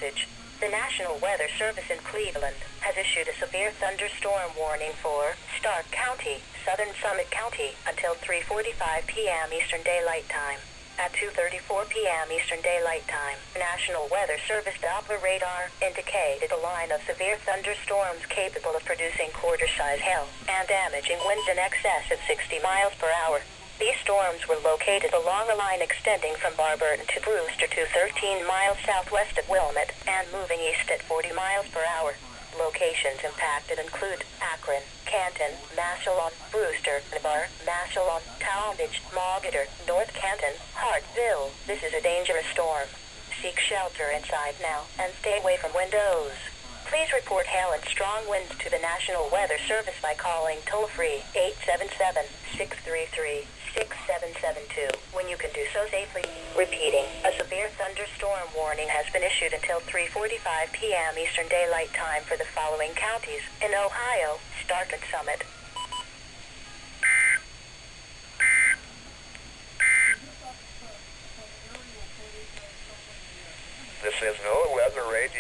message. The National Weather Service in Cleveland has issued a severe thunderstorm warning for Stark County, Southern Summit County, until 3:45 p.m. Eastern Daylight Time. At 2:34 p.m. Eastern Daylight Time, National Weather Service Doppler radar indicated a line of severe thunderstorms capable of producing quarter-size hail and damaging winds in excess of 60 miles per hour. These storms were located along a line extending from Barberton to Brewster to 13 miles southwest of Wilmette and moving east at 40 miles per hour. Locations impacted include Akron, Canton, Massillon, Brewster, Navarre, Massillon, Talmadge, Mogator, North Canton, Hartville. This is a dangerous storm. Seek shelter inside now and stay away from windows. Please report hail and strong winds to the National Weather Service by calling toll-free 877-633-6772 when you can do so safely. Repeating, a severe thunderstorm warning has been issued until 3:45 p.m. Eastern Daylight Time for the following counties in Ohio, Stark and Summit. This is NOAA Weather Radio.